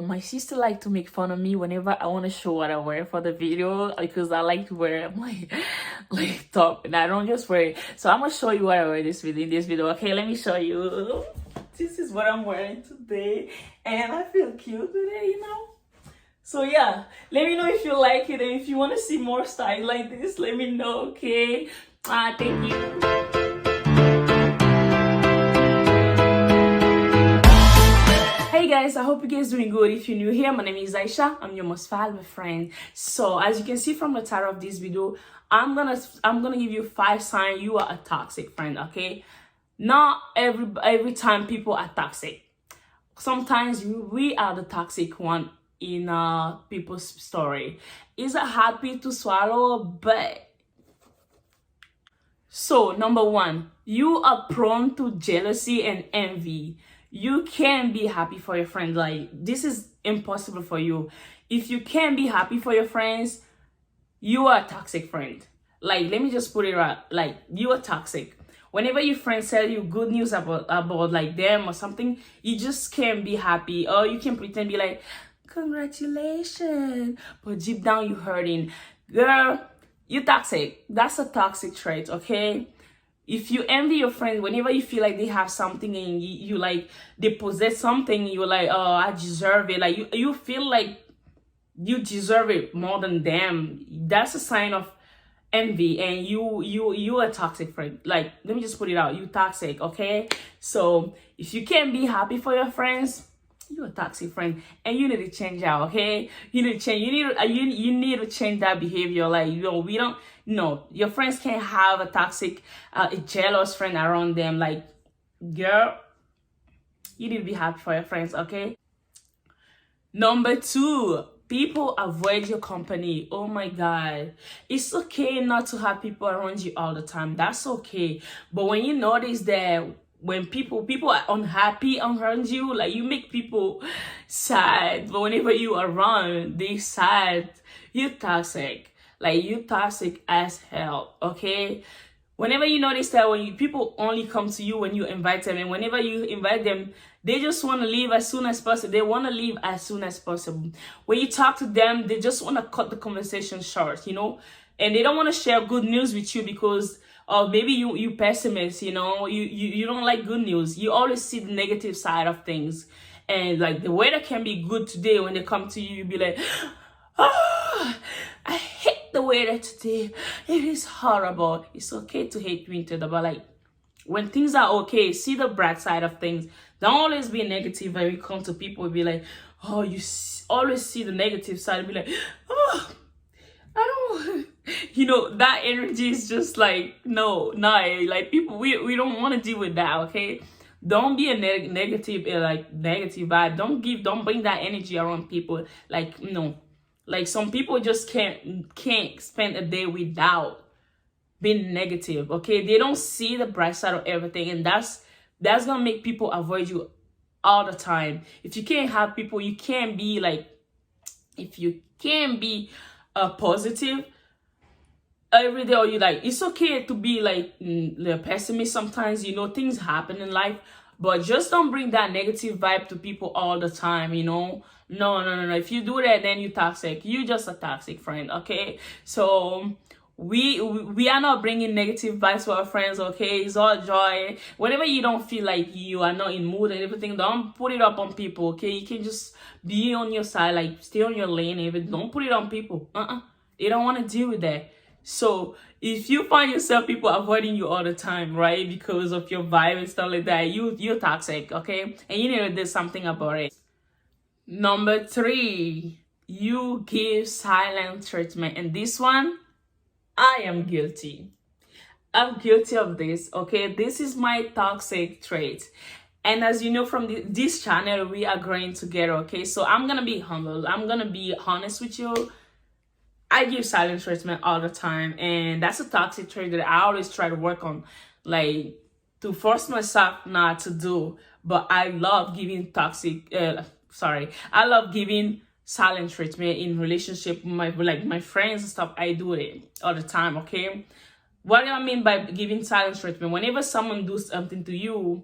my sister like to make fun of me whenever I want to show what I wear for the video, because I like to wear like top, and I don't just wear it. So I'm gonna show you what I wear in this video. Okay, let me show you. This is what I'm wearing today, and I feel cute today, you know. So yeah, let me know if you like it, and if you want to see more style like this, let me know. Okay, thank you. Hey guys, I hope you guys doing good. If you're new here, my name is Aisha. I'm your most valuable friend. So as you can see from the title of this video, I'm gonna give you 5 signs you are a toxic friend. Okay, not every time people are toxic. Sometimes we are the toxic one in people's story. It's happy to swallow, but so number 1, you are prone to jealousy and envy. You can't be happy for your friends. Like, this is impossible for you. If you can't be happy for your friends, you are a toxic friend. Like, let me just put it right. Like, you are toxic. Whenever your friends tell you good news about like them or something, you just can't be happy. Or you can pretend be like, congratulations, but deep down you hurting. Girl, you toxic. That's a toxic trait, okay? If you envy your friends, whenever you feel like they have something and you like they possess something, you're like, oh, I deserve it. Like you feel like you deserve it more than them. That's a sign of envy, and you a toxic friend. Like, let me just put it out. You toxic, okay? So if you can't be happy for your friends, you're a toxic friend, and you need to change out. Okay, you need to change. You need to change that behavior. Like, we don't. No, your friends can't have a toxic, a jealous friend around them. Like, girl, you need to be happy for your friends. Okay. Number 2, people avoid your company. Oh my God, it's okay not to have people around you all the time. That's okay. But when you notice that when people are unhappy around you, like, you make people sad, but whenever you are around, they sad, you toxic. Like, you toxic as hell, okay? Whenever you notice that when people only come to you when you invite them, and whenever you invite them, they just want to leave as soon as possible. They want to leave as soon as possible. When you talk to them, they just want to cut the conversation short, you know? And they don't want to share good news with you because maybe you pessimist, you know? You don't like good news. You always see the negative side of things. And like, the weather can be good today. When they come to you, you'll be like, oh, I hate the weather today. It is horrible. It's okay to hate winter, but like, when things are okay, see the bright side of things. Don't always be negative. When you come to people, be like, oh, always see the negative side. Be like, oh, I don't, you know, that energy is just like, no, like, people, we don't want to deal with that. Okay, don't be a negative vibe. Don't bring that energy around people. Like, no. Like, some people just can't spend a day without being negative, okay? They don't see the bright side of everything, and that's gonna make people avoid you all the time. If you can't have people, you can't be like, if you can't be positive every day, or you like, it's okay to be like the pessimist sometimes, you know, things happen in life, but just don't bring that negative vibe to people all the time, you know? No. If you do that, then you're toxic. You're just a toxic friend, okay? So we are not bringing negative vibes to our friends, okay? It's all joy. Whenever you don't feel like you are not in mood and everything, don't put it up on people, okay? You can just be on your side, like, stay on your lane. Even don't put it on people. They don't want to deal with that. So if you find yourself people avoiding you all the time, right, because of your vibe and stuff like that, you're toxic, okay? And you need to do something about it. Number 3, you give silent treatment. And this one, I am guilty. I'm guilty of this, okay? This is my toxic trait. And as you know from this channel, we are growing together, okay? So I'm going to be humble. I'm going to be honest with you. I give silent treatment all the time. And that's a toxic trait that I always try to work on. Like, to force myself not to do. But I love giving I love giving silent treatment in relationship with my friends and stuff. I do it all the time, okay? What do I mean by giving silent treatment? Whenever someone does something to you,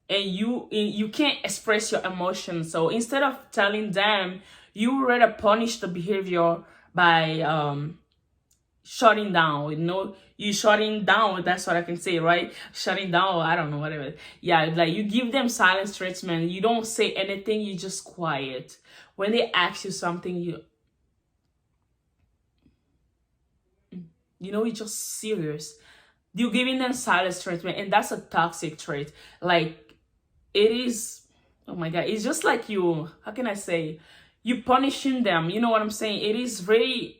and you can't express your emotions. So instead of telling them, you rather punish the behavior by shutting down. You shutting down, that's what I can say, right? Shutting down, I don't know, whatever. Yeah, like you give them silence treatment. You don't say anything, you just quiet. When they ask you something, you're just serious. You're giving them silence treatment, and that's a toxic trait. Like, it is, oh my God, it's just like you, how can I say, you punishing them. You know what I'm saying? It is very,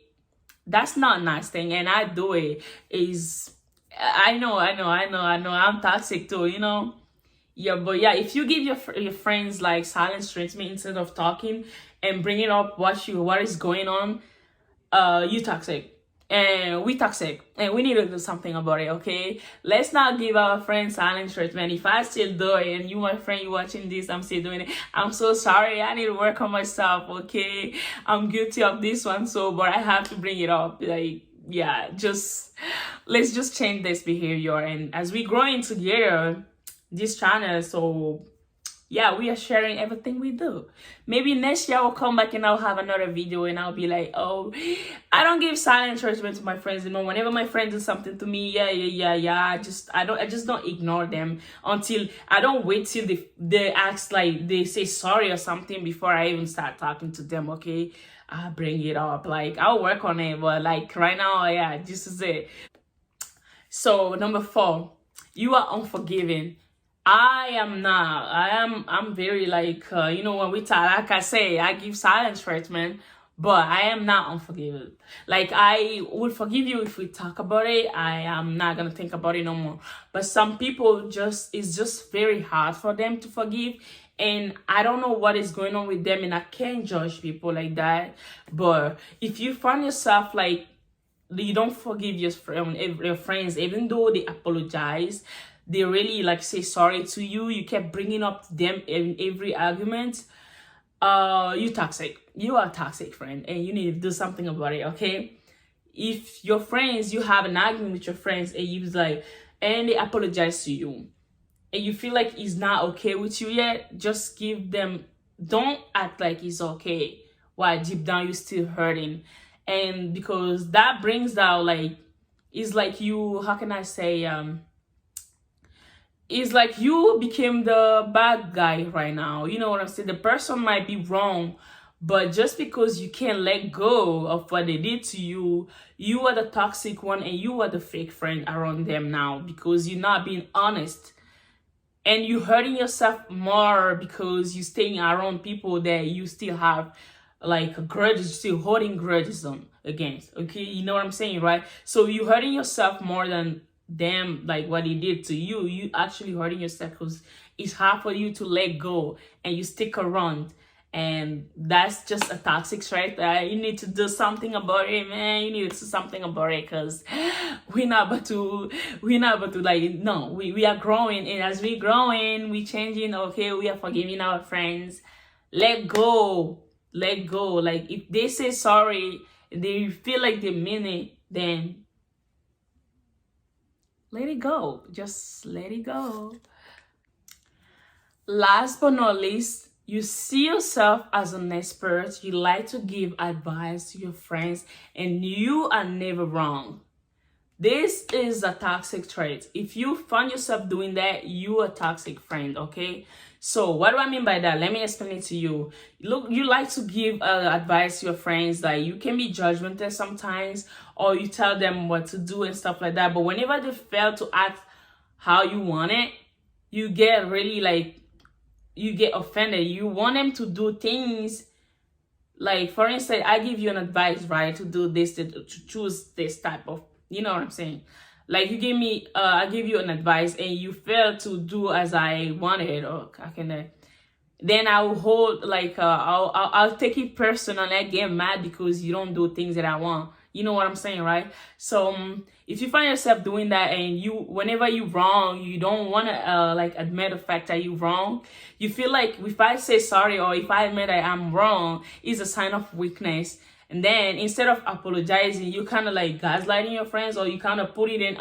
that's not a nice thing, and I do it. Is, I know, I'm toxic too, Yeah, but yeah, if you give your friends like silence treatment instead of talking and bringing up what is going on, you toxic, and we toxic, and we need to do something about it. Okay, let's not give our friends silent treatment. If I still do it, and you, my friend, you watching this, I'm still doing it, I'm so sorry. I need to work on myself. Okay, I'm guilty of this one, so but I have to bring it up. Like, yeah, just let's just change this behavior, and as we growing together this channel, so yeah, we are sharing everything we do. Maybe next year I'll come back and I'll have another video and I'll be like, oh, I don't give silent treatment to my friends. Whenever my friend does something to me, yeah. I just don't ignore them until I don't wait till they ask, like they say sorry or something before I even start talking to them. Okay, I'll bring it up. Like, I'll work on it, but like right now, yeah, this is it. So number 4, you are unforgiving. I am not. I'm very like, when we talk, like I say, I give silence treatment, but I am not unforgiving. Like, I would forgive you if we talk about it. I am not gonna think about it no more. But some people it's just very hard for them to forgive. And I don't know what is going on with them, and I can't judge people like that. But if you find yourself like, you don't forgive your friends, even though they apologize, they really like say sorry to you, you kept bringing up them in every argument, you toxic. You are a toxic friend, and you need to do something about it. Okay, if your friends, you have an argument with your friends, and you like, and they apologize to you, and you feel like it's not okay with you yet, just give them, don't act like it's okay while deep down you're still hurting. And because that brings out, like, it's like you, how can I say, it's like you became the bad guy right now. You know what I'm saying? The person might be wrong, but just because you can't let go of what they did to you, you are the toxic one, and you are the fake friend around them now, because you're not being honest. And you're hurting yourself more because you're staying around people that you still have like grudges, still holding grudges on against. Okay, you know what I'm saying, right? So you're hurting yourself more than them, like what he did to you. You actually hurting yourself because it's hard for you to let go, and you stick around, and that's just a toxic trait. You need to do something about it, man. You need to do something about it, because we're not about to like, no, we are growing, and as we growing, we changing. Okay, we are forgiving our friends. Let go. Like, if they say sorry, they feel like they mean it, then let it go. Just let it go. Last but not least, you see yourself as an expert. You like to give advice to your friends, and you are never wrong. This is a toxic trait. If you find yourself doing that, you are a toxic friend, okay? So what do I mean by that? Let me explain it to you. Look, you like to give advice to your friends. Like, you can be judgmental sometimes, or you tell them what to do and stuff like that. But whenever they fail to act how you want it, you get really like, you get offended. You want them to do things. Like, for instance, I give you an advice, right, to do this, to choose this type of, you know what I'm saying? Like, you give me, I give you an advice, and you fail to do as I wanted, or how can I? Then I'll hold, like, I'll take it personal, and I get mad because you don't do things that I want. You know what I'm saying, right? So if you find yourself doing that, and whenever you're wrong, you don't want to like admit the fact that you're wrong. You feel like if I say sorry, or if I admit that I'm wrong, it's a sign of weakness. And then instead of apologizing, you kind of like gaslighting your friends, or you kind of put it in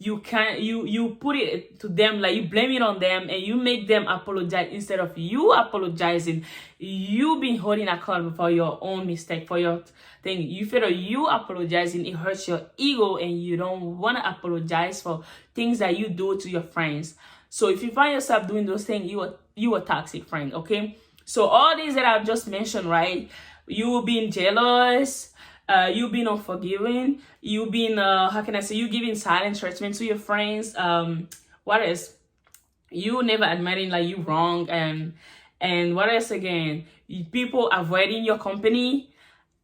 you put it to them, like you blame it on them, and you make them apologize instead of you apologizing. You been holding accountable for your own mistake, for your thing. You feel that you apologizing, it hurts your ego, and you don't want to apologize for things that you do to your friends. So if you find yourself doing those things, you a toxic friend, okay? So all these that I've just mentioned, right? You being jealous, you being unforgiving, you being how can I say, you giving silent treatment to your friends, what else? You never admitting like you wrong, and what else again? People avoiding your company.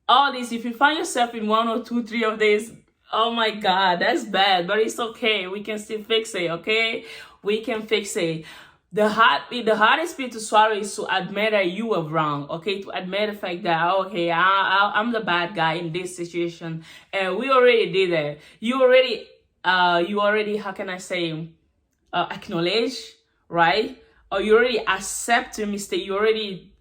All this, if you find yourself in 1 or 2, 3 of these, oh my god, that's bad, but it's okay, we can still fix it, okay? We can fix it. The hardest bit to swallow is to admit that you were wrong, okay? To admit the fact that, okay, I'm the bad guy in this situation, and we already did that. You already how can I say, acknowledge, right? Or you already accept your mistake. You already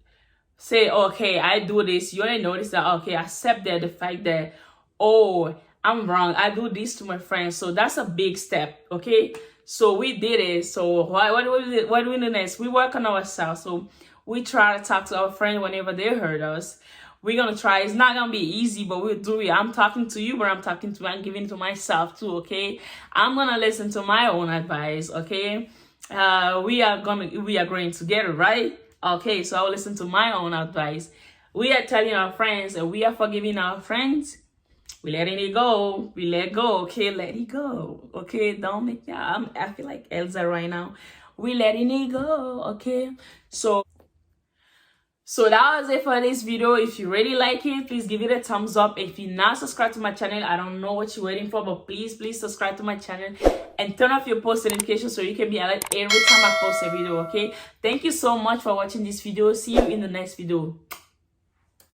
say, okay, I do this. You already notice that, okay, accept that the fact that, oh, I'm wrong, I do this to my friends. So that's a big step, okay? So we did it. So what do we do next? We work on ourselves. So we try to talk to our friends whenever they hurt us. We're gonna try. It's not gonna be easy, but we'll do it. I'm talking to you, but I'm giving to myself too, okay? I'm gonna listen to my own advice, okay? We are growing together, right? Okay, so I'll listen to my own advice. We are telling our friends and we are forgiving our friends. We letting it go. We let go. Okay, let it go. Okay, don't make I feel like Elsa right now. We letting it go. Okay, so that was it for this video. If you really like it, please give it a thumbs up. If you're not subscribed to my channel, I don't know what you're waiting for, but please subscribe to my channel and turn off your post notifications so you can be alert every time I post a video. Okay, thank you so much for watching this video. See you in the next video.